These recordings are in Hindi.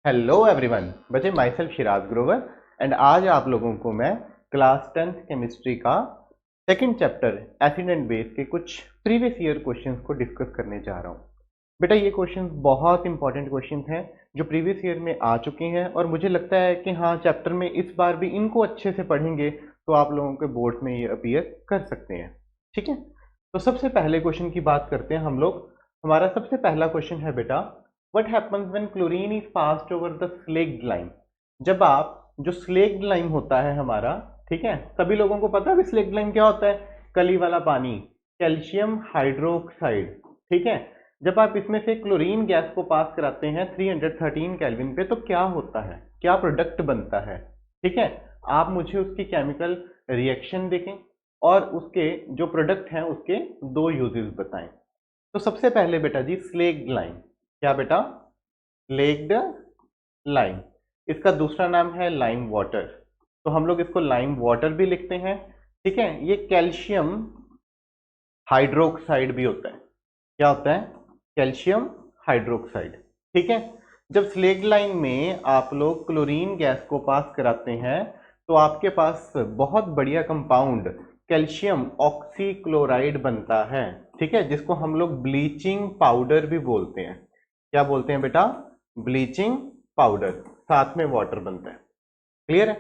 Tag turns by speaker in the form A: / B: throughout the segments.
A: हेलो एवरीवन बच्चे, my self Siraj Grover and आज आप लोगों को मैं क्लास 10th केमिस्ट्री का second chapter acid and base के कुछ प्रीवियस ईयर क्वेश्चंस को डिस्कस करने जा रहा हूँ। बेटा ये क्वेश्चंस बहुत इंपॉर्टेंट क्वेश्चंस हैं जो प्रीवियस ईयर में आ चुके हैं और मुझे लगता है कि हाँ, चैप्टर में इस बार भी इनको अच्छे से पढ़ेंगे तो आप लोगों के बोर्ड में ये अपीयर कर सकते हैं। ठीक है, तो सबसे पहले क्वेश्चन की बात करते हैं हम लोग। हमारा सबसे पहला क्वेश्चन है बेटा, What happens when chlorine is passed over the slaked lime? जब आप जो स्लेक्ड लाइम होता है हमारा, ठीक है, सभी लोगों को पता है स्लेक्ड लाइम क्या होता है? कली वाला पानी, कैल्शियम हाइड्रोक्साइड। ठीक है, जब आप इसमें से क्लोरीन गैस को पास कराते हैं 313 केल्विन पे तो क्या होता है, क्या प्रोडक्ट बनता है? ठीक है, आप मुझे उसकी केमिकल रिएक्शन देखें और उसके जो प्रोडक्ट हैं उसके दो यूजेस बताएं। तो सबसे पहले बेटा जी, स्लेक्ड लाइम क्या बेटा? Slaked lime. इसका दूसरा नाम है लाइम वाटर, तो हम लोग इसको लाइम वाटर भी लिखते हैं। ठीक है, ये कैल्शियम हाइड्रोक्साइड भी होता है। क्या होता है? Calcium hydroxide. ठीक है, जब स्लेक्ड लाइम में आप लोग क्लोरीन गैस को पास कराते हैं तो आपके पास बहुत बढ़िया कंपाउंड कैल्शियम ऑक्सीक्लोराइड बनता है। ठीक है, जिसको हम लोग ब्लीचिंग पाउडर भी बोलते हैं। क्या बोलते हैं बेटा? Bleaching powder. साथ में वाटर बनता है। क्लियर है?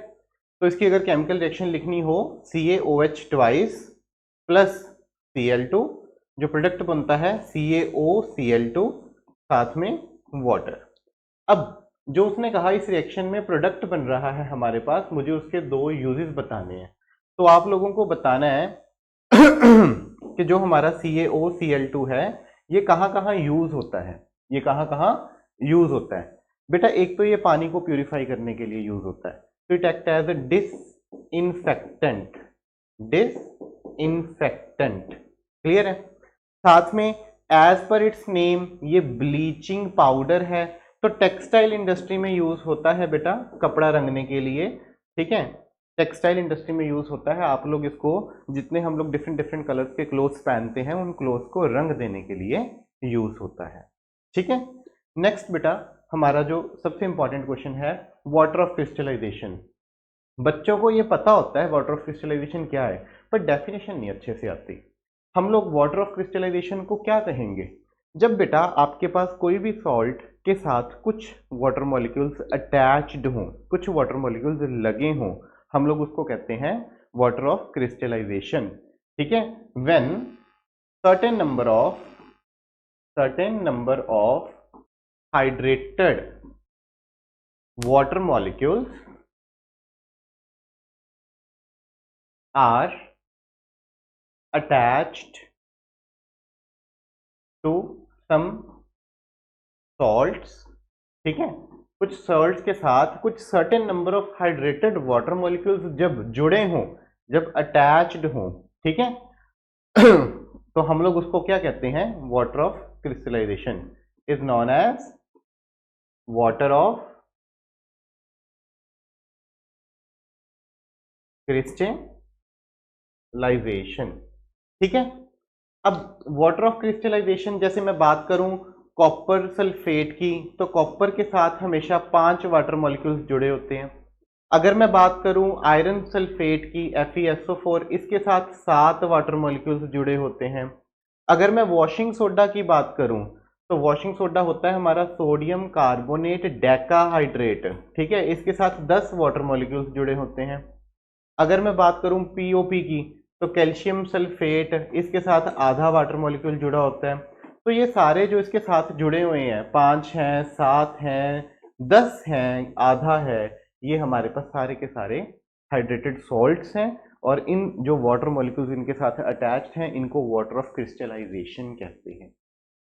A: तो इसकी अगर केमिकल रिएक्शन लिखनी हो, CaOH ट्वाइस प्लस Cl2, जो प्रोडक्ट बनता है CaOCl2 साथ में वाटर। अब जो उसने कहा इस रिएक्शन में प्रोडक्ट बन रहा है हमारे पास, मुझे उसके दो यूजेस बताने हैं। तो आप लोगों को बताना है कि जो हमारा CaOCl2 है ये कहाँ कहाँ यूज होता है, ये कहाँ कहाँ यूज होता है। बेटा एक तो ये पानी को प्यूरिफाई करने के लिए यूज होता है, तो it act as a disinfectant. Disinfectant, clear है? साथ में एज पर इट्स नेम ये ब्लीचिंग पाउडर है, तो टेक्सटाइल इंडस्ट्री में यूज होता है बेटा कपड़ा रंगने के लिए। ठीक है, टेक्सटाइल इंडस्ट्री में यूज होता है। आप लोग इसको, जितने हम लोग डिफरेंट डिफरेंट कलर्स के क्लोथ्स पहनते हैं उन क्लोथ्स को रंग देने के लिए यूज होता है। ठीक है, नेक्स्ट बेटा हमारा जो सबसे इंपॉर्टेंट क्वेश्चन है, वाटर ऑफ क्रिस्टलाइजेशन। बच्चों को ये पता होता है वाटर ऑफ क्रिस्टलाइजेशन क्या है, पर डेफिनेशन नहीं अच्छे से आती। हम लोग वाटर ऑफ क्रिस्टलाइजेशन को क्या कहेंगे? जब बेटा आपके पास कोई भी सॉल्ट के साथ कुछ वाटर मॉलिक्यूल्स अटैच्ड हों, कुछ वाटर मॉलिक्यूल्स लगे हों, हम लोग उसको कहते हैं वाटर ऑफ क्रिस्टलाइजेशन। ठीक है, when certain number of hydrated water molecules are attached to some salts। ठीक है, कुछ सॉल्ट्स के साथ कुछ certain number of hydrated water molecules जब जुड़े हों, जब अटैच्ड हों, ठीक है तो हम लोग उसको क्या कहते हैं? Water of crystallization is known as water of crystallization. ठीक है, अब वाटर ऑफ क्रिस्टलाइजेशन जैसे मैं बात करूं कॉपर सल्फेट की, तो कॉपर के साथ हमेशा 5 वाटर मॉलिक्यूल्स जुड़े होते हैं। अगर मैं बात करूं आयरन सल्फेट की FeSO4, इसके साथ 7 वाटर मॉलिक्यूल्स जुड़े होते हैं। अगर मैं वॉशिंग सोडा की बात करूं तो वॉशिंग सोडा होता है हमारा सोडियम कार्बोनेट डेकाहाइड्रेट। ठीक है, इसके साथ 10 वाटर मॉलिक्यूल्स जुड़े होते हैं। अगर मैं बात करूं POP की, तो कैल्शियम सल्फेट, इसके साथ आधा वाटर मॉलिक्यूल जुड़ा होता है। तो ये सारे जो इसके साथ जुड़े हुए हैं, 5 हैं, 7 हैं, 10 हैं, आधा है, ये हमारे पास सारे के सारे हाइड्रेटेड सॉल्ट्स हैं और इन जो वाटर मॉलिक्यूल्स इनके साथ अटैच्ड हैं इनको वाटर ऑफ क्रिस्टलाइजेशन कहते हैं।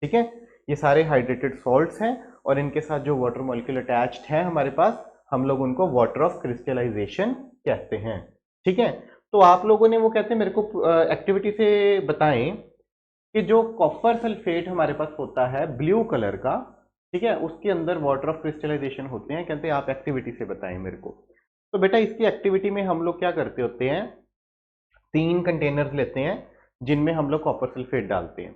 A: ठीक है, ये सारे हाइड्रेटेड सॉल्ट्स हैं और इनके साथ जो वाटर मॉलिक्यूल अटैच्ड हैं हमारे पास, हम लोग उनको वाटर ऑफ क्रिस्टलाइजेशन कहते हैं। ठीक है, तो आप लोगों ने वो कहते हैं मेरे को एक्टिविटी से बताएं कि जो कॉपर सल्फेट हमारे पास होता है ब्लू कलर का, ठीक है, उसके अंदर वाटर ऑफ क्रिस्टलाइजेशन होते हैं। कहते हैं आप एक्टिविटी से बताएं मेरे को। तो बेटा इसकी एक्टिविटी में हम लोग क्या करते होते हैं, 3 कंटेनर्स लेते हैं जिनमें हम लोग कॉपर सल्फेट डालते हैं।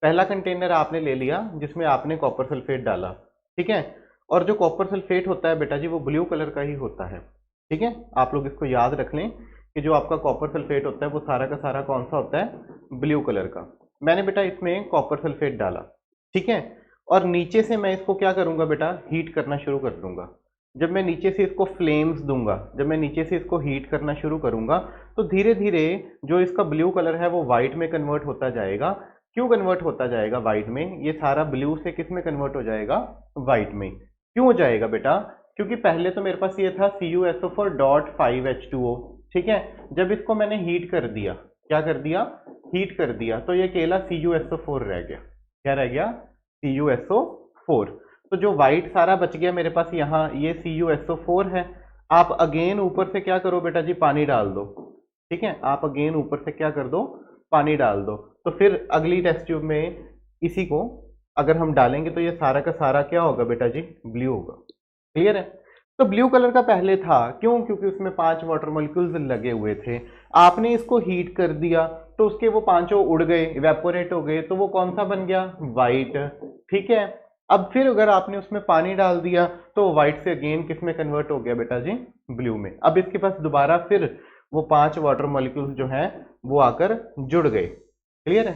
A: पहला कंटेनर आपने ले लिया जिसमें आपने कॉपर सल्फेट डाला, ठीक है। और जो कॉपर सल्फेट होता है बेटा जी वो ब्लू कलर का ही होता है। ठीक है, आप लोग इसको याद रख लें कि जो आपका कॉपर सल्फेट होता है वो सारा का सारा कौन सा होता है, ब्लू कलर का। मैंने बेटा इसमें कॉपर सल्फेट डाला, ठीक है, और नीचे से मैं इसको क्या करूंगा बेटा, हीट करना शुरू कर दूंगा। जब मैं नीचे से इसको फ्लेम्स दूंगा, जब मैं नीचे से इसको हीट करना शुरू करूंगा तो धीरे धीरे जो इसका ब्लू कलर है वो वाइट में कन्वर्ट होता जाएगा। क्यों कन्वर्ट होता जाएगा वाइट में, ये सारा ब्लू से किस में कन्वर्ट हो जाएगा, वाइट में। क्यों हो जाएगा बेटा, क्योंकि पहले तो मेरे पास ये था CuSO4.5H2O, ठीक है। जब इसको मैंने हीट कर दिया, क्या कर दिया, हीट कर दिया, तो ये अकेला CuSO4 रह गया। क्या रह गया, CuSO4। तो जो व्हाइट सारा बच गया मेरे पास यहाँ, ये CuSO4 है। आप अगेन ऊपर से क्या करो बेटा जी, पानी डाल दो, ठीक है, आप अगेन ऊपर से क्या कर दो, पानी डाल दो। तो फिर अगली टेस्ट ट्यूब में इसी को अगर हम डालेंगे तो ये सारा का सारा क्या होगा बेटा जी, ब्लू होगा। क्लियर है। तो ब्लू कलर का पहले था, क्यों, क्योंकि उसमें 5 वाटर मॉलिक्यूल्स लगे हुए थे। आपने इसको हीट कर दिया तो उसके वो पांचों उड़ गए, इवेपोरेट हो गए, तो वो कौन सा बन गया, वाइट। ठीक है, अब फिर अगर आपने उसमें पानी डाल दिया तो व्हाइट से अगेन किस में कन्वर्ट हो गया बेटा जी, ब्लू में। अब इसके पास दोबारा फिर वो 5 वाटर मॉलिक्यूल्स जो हैं वो आकर जुड़ गए। क्लियर है।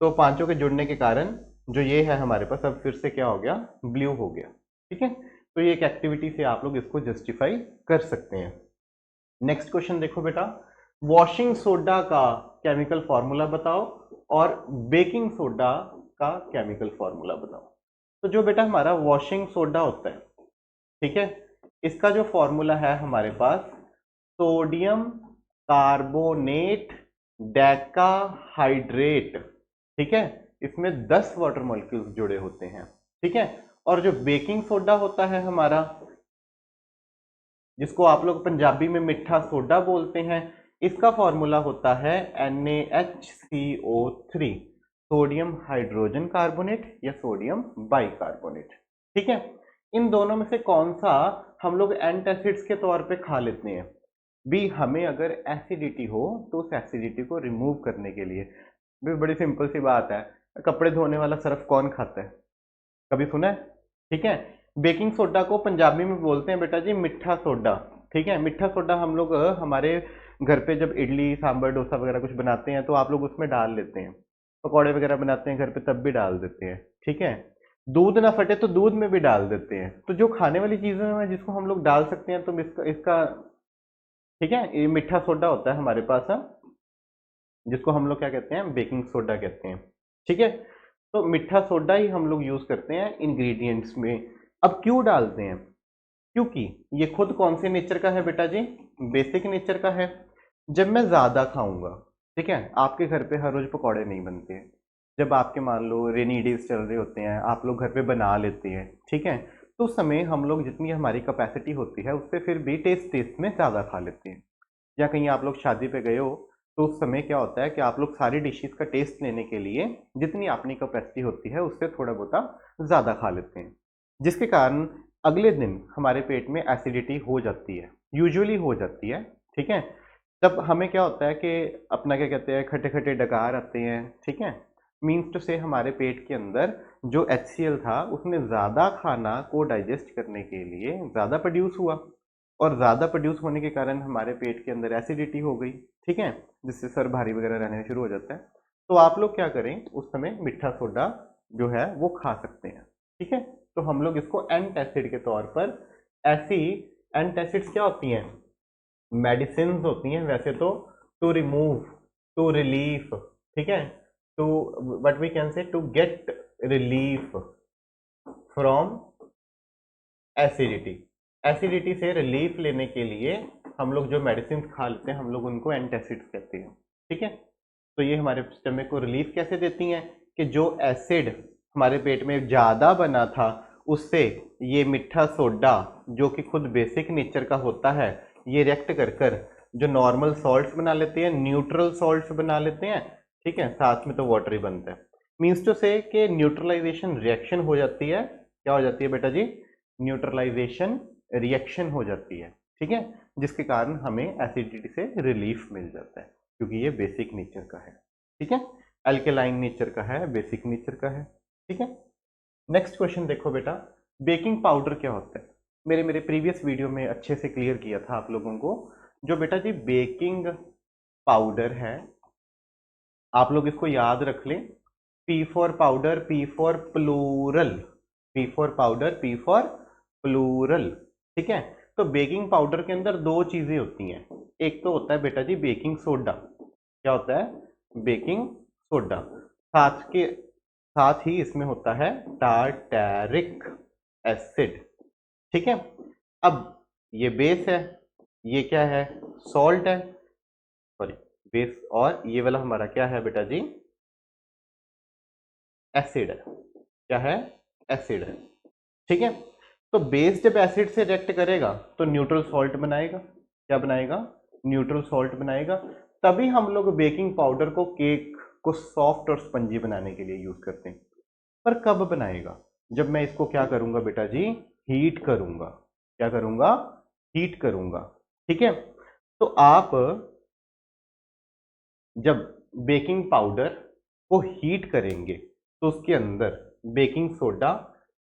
A: तो पांचों के जुड़ने के कारण जो ये है हमारे पास अब फिर से क्या हो गया, ब्लू हो गया। ठीक है, तो ये एक एक्टिविटी से आप लोग इसको जस्टिफाई कर सकते हैं। नेक्स्ट क्वेश्चन देखो बेटा, वॉशिंग सोडा का केमिकल फॉर्मूला बताओ और बेकिंग सोडा का केमिकल फॉर्मूला बताओ। तो जो बेटा हमारा वॉशिंग सोडा होता है, ठीक है, इसका जो फॉर्मूला है हमारे पास सोडियम कार्बोनेट डेका हाइड्रेट। ठीक है, इसमें 10 वाटर मॉलिक्यूल्स जुड़े होते हैं। ठीक है, और जो बेकिंग सोडा होता है हमारा, जिसको आप लोग पंजाबी में मिठा सोडा बोलते हैं, इसका फॉर्मूला होता है NaHCO3, सोडियम हाइड्रोजन कार्बोनेट या सोडियम बाइकार्बोनेट। ठीक है, इन दोनों में से कौन सा हम लोग एंटासिड्स के तौर पे खा लेते हैं भी, हमें अगर एसिडिटी हो तो उस एसिडिटी को रिमूव करने के लिए। भी बड़ी सिंपल सी बात है, कपड़े धोने वाला सर्फ कौन खाता है, कभी सुना है। ठीक है, बेकिंग सोडा को पंजाबी में बोलते हैं बेटा जी मिठा सोडा। ठीक है, मिठा सोडा हम लोग हमारे घर पे जब इडली सांभर डोसा वगैरह कुछ बनाते हैं तो आप लोग उसमें डाल लेते हैं, पकौड़े वगैरह बनाते हैं घर पे तब भी डाल देते हैं। ठीक है, दूध ना फटे तो दूध में भी डाल देते हैं। तो जो खाने वाली चीज़ें हैं जिसको हम लोग डाल सकते हैं तो इसका ठीक है, ये मीठा सोडा होता है हमारे पास, जिसको हम लोग क्या कहते हैं, बेकिंग सोडा कहते हैं। ठीक है, तो मीठा सोडा ही हम लोग यूज करते हैं इंग्रेडिएंट्स में। अब क्यों डालते हैं, क्योंकि ये खुद कौन से नेचर का है बेटा जी, बेसिक नेचर का है। जब मैं ज्यादा खाऊंगा, ठीक है, आपके घर पे हर रोज पकौड़े नहीं बनते हैं, जब आपके मान लो रेनी डेज चल रहे होते हैं, आप लोग घर पे बना लेते हैं। ठीक है, तो उस समय हम लोग जितनी हमारी कैपेसिटी होती है उससे फिर भी टेस्ट टेस्ट में ज़्यादा खा लेते हैं। या कहीं आप लोग शादी पे गए हो तो उस समय क्या होता है कि आप लोग सारी डिशेस का टेस्ट लेने के लिए जितनी अपनी कैपेसिटी होती है उससे थोड़ा बहुत ज़्यादा खा लेते हैं, जिसके कारण अगले दिन हमारे पेट में एसिडिटी हो जाती है, यूजुअली हो जाती है। ठीक है, तब हमें क्या होता है कि अपना क्या कहते हैं, खट्टे खट्टे डकार आते हैं। ठीक है, मीन्स टू से हमारे पेट के अंदर जो HCl था उसने ज़्यादा खाना को डाइजेस्ट करने के लिए ज़्यादा प्रोड्यूस हुआ, और ज़्यादा प्रोड्यूस होने के कारण हमारे पेट के अंदर एसिडिटी हो गई। ठीक है, जिससे सर भारी वगैरह रहने शुरू हो जाता है। तो आप लोग क्या करें, उस समय मीठा सोडा जो है वो खा सकते हैं। ठीक है, तो हम लोग इसको एंटासिड के तौर पर, ऐसी एंटासिड्स क्या होती हैं, मेडिसिन होती हैं वैसे तो, टू रिमूव, टू रिलीफ, ठीक है, to what we can say, to get relief from acidity. Acidity से रिलीफ लेने के लिए हम लोग जो मेडिसिन खा लेते हैं हम लोग उनको एंटासिड्स कहते हैं। ठीक है, तो ये हमारे स्टमक को रिलीफ कैसे देती हैं कि जो एसिड हमारे पेट में ज़्यादा बना था उससे ये मीठा सोडा जो कि खुद बेसिक नेचर का होता है, ये रिएक्ट कर कर जो नॉर्मल सॉल्ट्स बना लेते हैं, न्यूट्रल सॉल्ट्स बना लेते हैं। ठीक है, साथ में तो वाटर ही बनता है। मीन्स टू से कि न्यूट्रलाइजेशन रिएक्शन हो जाती है। क्या हो जाती है बेटा जी, न्यूट्रलाइजेशन रिएक्शन हो जाती है। ठीक है, जिसके कारण हमें एसिडिटी से रिलीफ मिल जाता है क्योंकि ये बेसिक नेचर का है। ठीक है, अल्केलाइन नेचर का है, बेसिक नेचर का है। ठीक है, नेक्स्ट क्वेश्चन देखो बेटा, बेकिंग पाउडर क्या होता है? मेरे प्रीवियस वीडियो में अच्छे से क्लियर किया था आप लोगों को। जो बेटा जी बेकिंग पाउडर है, आप लोग इसको याद रख लें, P for powder, P for plural, P for powder, P for plural. ठीक है, तो बेकिंग पाउडर के अंदर दो चीजें होती हैं। एक तो होता है बेटा जी बेकिंग सोडा। क्या होता है? Baking soda. साथ ही इसमें होता है टार्टैरिक एसिड। ठीक है, अब ये बेस है, ये क्या है? सॉल्ट है, सॉरी बेस, और ये वाला हमारा क्या है बेटा जी? एसिड है। क्या है? एसिड है। ठीक है, तो बेस जब एसिड से रिएक्ट करेगा तो न्यूट्रल सॉल्ट बनाएगा। क्या बनाएगा? न्यूट्रल सॉल्ट बनाएगा। तभी हम लोग बेकिंग पाउडर को केक को सॉफ्ट और स्पंजी बनाने के लिए यूज करते हैं। पर कब बनाएगा? जब मैं इसको क्या करूंगा बेटा जी? हीट करूंगा। क्या करूंगा? हीट करूंगा। ठीक है, तो आप जब बेकिंग पाउडर को हीट करेंगे तो उसके अंदर बेकिंग सोडा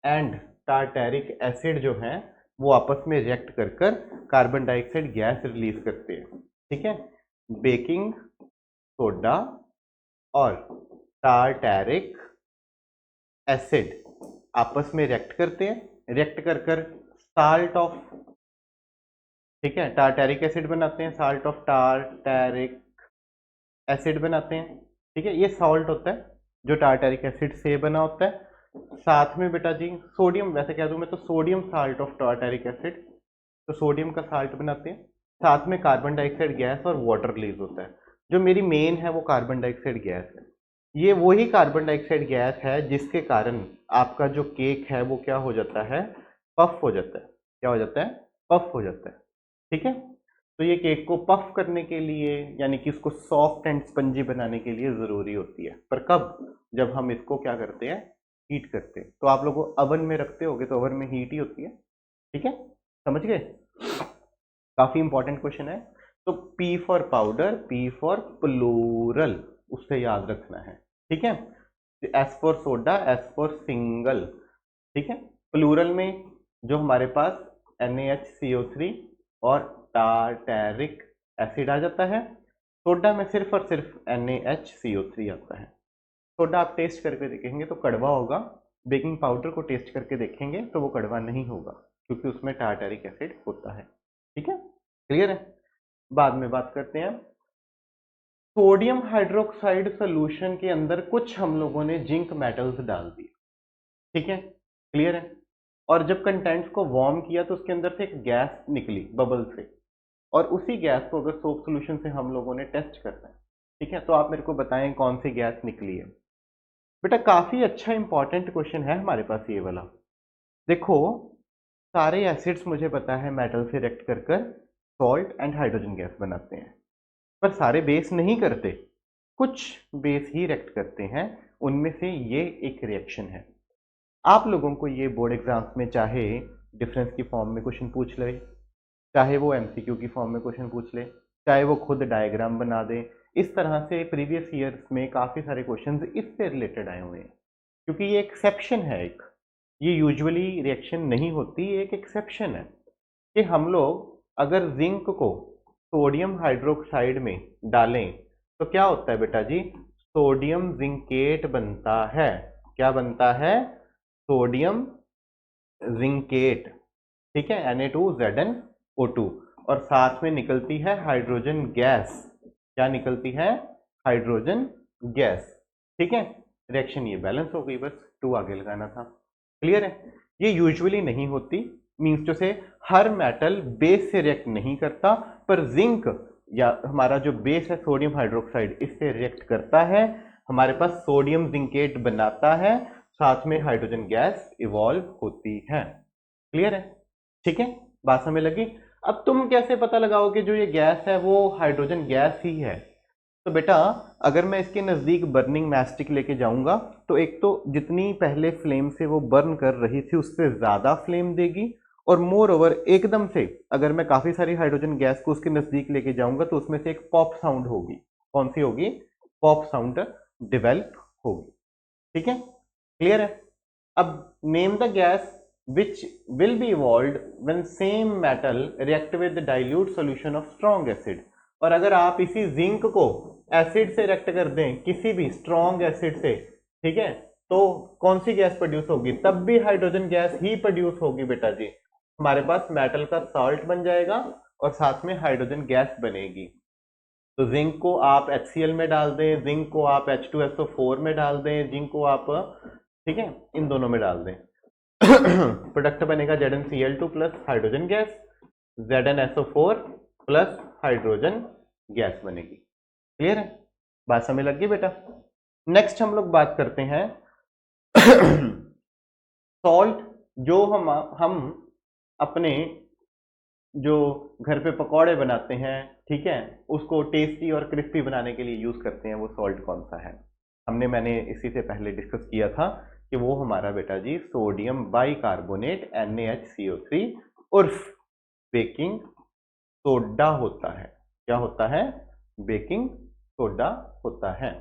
A: एंड टार्टैरिक एसिड जो है वो आपस में रिएक्ट कर कर कार्बन डाइऑक्साइड गैस रिलीज करते हैं। ठीक है, बेकिंग सोडा और टार्टैरिक एसिड आपस में रिएक्ट करते हैं, रिएक्ट कर कर साल्ट ऑफ, ठीक है, टार्टैरिक एसिड बनाते हैं, साल्ट ऑफ टार्टैरिक एसिड बनाते हैं। ठीक है, ये सॉल्ट होता है जो टार्टैरिक एसिड से बना होता है। साथ में बेटा जी सोडियम, वैसे कह दूं मैं तो सोडियम साल्ट ऑफ टार्टैरिक एसिड, तो सोडियम का साल्ट बनाते हैं। साथ में कार्बन डाइऑक्साइड गैस और वाटर रिलीज होता है। जो मेरी मेन है वो कार्बन डाइऑक्साइड गैस है। ये वही कार्बन डाइऑक्साइड गैस है जिसके कारण आपका जो केक है वो क्या हो जाता है? पफ हो जाता है। क्या हो जाता है? पफ हो जाता है। ठीक है, तो ये केक को पफ करने के लिए यानी कि इसको सॉफ्ट एंड स्पंजी बनाने के लिए ज़रूरी होती है। पर कब? जब हम इसको क्या करते हैं? हीट करते हैं। तो आप लोग ओवन में रखते होगे तो ओवन में हीट ही होती है। ठीक है, समझ गए? काफ़ी इंपॉर्टेंट क्वेश्चन है। तो P for powder, P for plural, उससे याद रखना है। ठीक है, S for soda, S for single. ठीक है, प्लूरल में जो हमारे पास NaHCO3 और टार्टैरिक एसिड आ जाता है। सोडा में सिर्फ और सिर्फ NaHCO3 आता है। सोडा आप टेस्ट करके देखेंगे तो कड़वा होगा, बेकिंग पाउडर को टेस्ट करके देखेंगे तो वो कड़वा नहीं होगा क्योंकि उसमें टार्टैरिक एसिड होता है। ठीक है, क्लियर है? बाद में बात करते हैं। सोडियम हाइड्रोक्साइड सोल्यूशन के अंदर कुछ हम लोगों ने जिंक मेटल्स डाल दिए। ठीक है, क्लियर है? और जब कंटेंट्स को वार्म किया तो उसके अंदर से एक गैस निकली बबल से, और उसी गैस को अगर सोप सोल्यूशन से हम लोगों ने टेस्ट करना है, ठीक है, तो आप मेरे को बताएं कौन सी गैस निकली है। बेटा काफी अच्छा इंपॉर्टेंट क्वेश्चन है हमारे पास ये वाला। देखो, सारे एसिड्स मुझे पता है मेटल से रिएक्ट कर कर सॉल्ट एंड हाइड्रोजन गैस बनाते हैं, पर सारे बेस नहीं करते, कुछ बेस ही रिएक्ट करते हैं। उनमें से ये एक रिएक्शन है। आप लोगों को ये बोर्ड एग्जाम्स में चाहे डिफरेंस की फॉर्म में क्वेश्चन पूछ ले, चाहे वो एमसीक्यू की फॉर्म में क्वेश्चन पूछ ले, चाहे वो खुद डायग्राम बना दे, इस तरह से प्रीवियस ईयर्स में काफ़ी सारे क्वेश्चंस इससे रिलेटेड आए हुए हैं। क्योंकि ये एक्सेप्शन है एक, ये यूजुअली रिएक्शन नहीं होती, ये एक एक्सेप्शन है कि हम लोग अगर जिंक को सोडियम हाइड्रोक्साइड में डालें तो क्या होता है बेटा जी? सोडियम जिंकेट बनता है। क्या बनता है? Sodium zincate. ठीक है, Na2ZnO2, और साथ में निकलती है हाइड्रोजन गैस। क्या निकलती है? Hydrogen gas. ठीक है, रिएक्शन ये बैलेंस हो गई, बस 2 आगे लगाना था। क्लियर है? ये यूजुअली नहीं होती, मीन्स टू से हर मेटल बेस से रिएक्ट नहीं करता, पर जिंक या हमारा जो बेस है सोडियम हाइड्रोक्साइड इससे रिएक्ट करता है, हमारे पास सोडियम जिंकेट बनाता है, साथ में हाइड्रोजन गैस इवॉल्व होती है। क्लियर है? ठीक है, बात समझ लगी? अब तुम कैसे पता लगाओगे जो ये गैस है वो हाइड्रोजन गैस ही है? तो बेटा अगर मैं इसके नज़दीक बर्निंग मैस्टिक लेके जाऊंगा तो एक तो जितनी पहले फ्लेम से वो बर्न कर रही थी उससे ज़्यादा फ्लेम देगी, और मोर ओवर एकदम से अगर मैं काफ़ी सारी हाइड्रोजन गैस को उसके नज़दीक लेके जाऊंगा तो उसमें से एक पॉप साउंड होगी। कौन सी होगी? पॉप साउंड डिवेल्प होगी। ठीक है, क्लियर है? अब name the gas which will be evolved when same metal react with the dilute solution of strong acid। और अगर आप इसी जिंक को एसिड से रिएक्ट कर दें किसी भी स्ट्रॉन्ग एसिड से, ठीक है, तो कौन सी गैस प्रोड्यूस होगी? तब भी हाइड्रोजन गैस ही प्रोड्यूस होगी बेटा जी। हमारे पास मेटल का सॉल्ट बन जाएगा और साथ में हाइड्रोजन गैस बनेगी। तो जिंक को आप HCl में डाल दें, जिंक को आप H2SO4 में डाल दें, जिंक को आप, ठीक है, इन दोनों में डाल दें। प्रोडक्ट बनेगा ZnCl2 plus hydrogen gas, ZnSO4 plus hydrogen gas बनेगी। क्लियर है? बात समझ लग गई बेटा? नेक्स्ट हम लोग बात करते हैं सॉल्ट जो हम अपने जो घर पे पकौड़े बनाते हैं, ठीक है, उसको टेस्टी और क्रिस्पी बनाने के लिए यूज करते हैं, वो सॉल्ट कौन सा है? मैंने इसी से पहले डिस्कस किया था कि वो हमारा बेटा जी सोडियम बाइकार्बोनेट NaHCO3 उर्फ बेकिंग सोडा होता है। क्या होता है? बेकिंग सोडा होता है।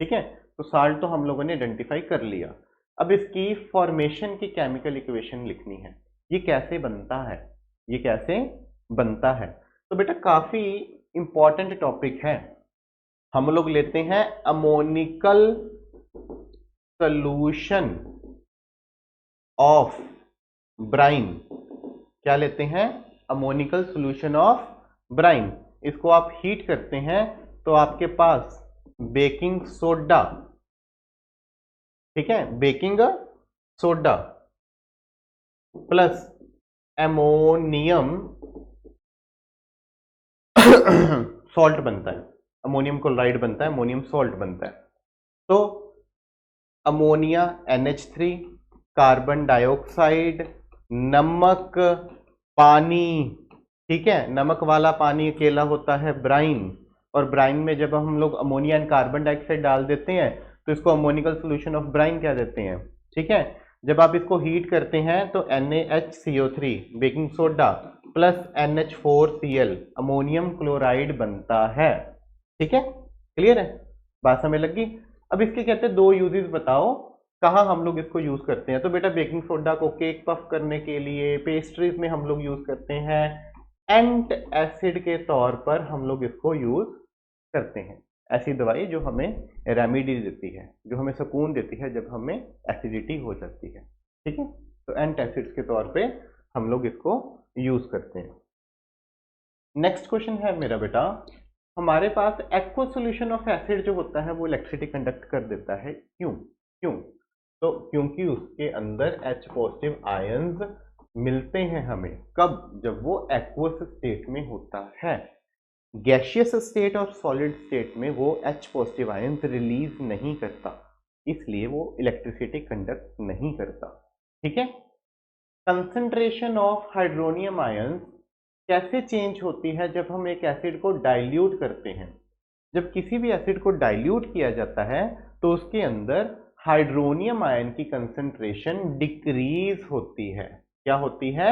A: ठीक है, तो साल्ट तो हम लोगों ने आइडेंटिफाई कर लिया। अब इसकी फॉर्मेशन की केमिकल इक्वेशन लिखनी है। ये कैसे बनता है? ये कैसे बनता है? तो बेटा काफी इंपॉर्टेंट टॉपिक है। हम लोग लेते हैं अमोनिकल सॉल्यूशन ऑफ ब्राइन। क्या लेते हैं? Ammoniacal solution of Bryan. इसको आप हीट करते हैं तो आपके पास बेकिंग सोडा, ठीक है, baking soda plus ammonium salt बनता है। अमोनियम क्लोराइड बनता है, अमोनियम सॉल्ट बनता है। तो अमोनिया NH3, कार्बन डाइऑक्साइड, नमक, पानी, ठीक है, नमक वाला पानी अकेला होता है ब्राइन। और ब्राइन में जब हम लोग अमोनिया एंड कार्बन डाइऑक्साइड डाल देते हैं तो इसको अमोनिकल सॉल्यूशन ऑफ ब्राइन क्या देते हैं, ठीक है। जब आप इसको हीट करते हैं तो NaHCO3 baking soda plus NH4Cl ammonium chloride बनता है। ठीक है, क्लियर है? बात समझ लगी? अब इसके कहते हैं दो यूजेस बताओ कहाँ हम लोग इसको यूज करते हैं। तो बेटा बेकिंग सोडा को केक पफ करने के लिए, पेस्ट्रीज में हम लोग यूज करते हैं, एंट एसिड के तौर पर हम लोग इसको यूज करते हैं। ऐसी दवाई जो हमें रेमेडी देती है, जो हमें सुकून देती है जब हमें एसिडिटी हो जाती है। ठीक है, तो एंट एसिड्स के तौर पे हम लोग इसको यूज करते हैं। नेक्स्ट क्वेश्चन है मेरा बेटा, हमारे पास एक्वस सॉल्यूशन ऑफ एसिड जो होता है वो इलेक्ट्रिसिटी कंडक्ट कर देता है। क्यों? तो क्योंकि उसके अंदर H पॉजिटिव आयंस मिलते हैं हमें। कब? जब वो एक्वस स्टेट में होता है। गैसियस स्टेट और सॉलिड स्टेट में वो H पॉजिटिव आयंस रिलीज नहीं करता, इसलिए वो इलेक्ट्रिसिटी कंडक्ट नहीं करता। ठीक है, कंसंट्रेशन ऑफ हाइड्रोनियम आयंस कैसे चेंज होती है जब हम एक एसिड को डाइल्यूट करते हैं। जब किसी भी एसिड को डाइल्यूट किया जाता है तो उसके अंदर हाइड्रोनियम आयन की कंसंट्रेशन डिक्रीज होती है। क्या होती है?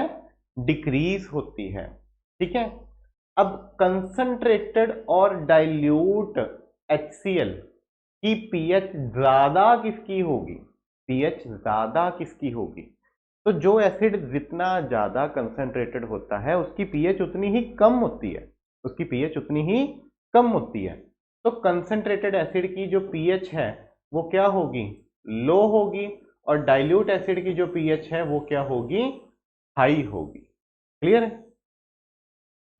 A: डिक्रीज होती है। ठीक है, अब कंसंट्रेटेड और डाइल्यूट HCl की पीएच ज्यादा किसकी होगी? पीएच ज्यादा किसकी होगी? तो जो एसिड जितना ज्यादा कंसंट्रेटेड होता है उसकी पीएच उतनी ही कम होती है, उसकी पीएच उतनी ही कम होती है। तो कंसंट्रेटेड एसिड की जो पीएच है वो क्या होगी? लो होगी। और डाइल्यूट एसिड की जो पीएच है वो क्या होगी? हाई होगी। क्लियर है?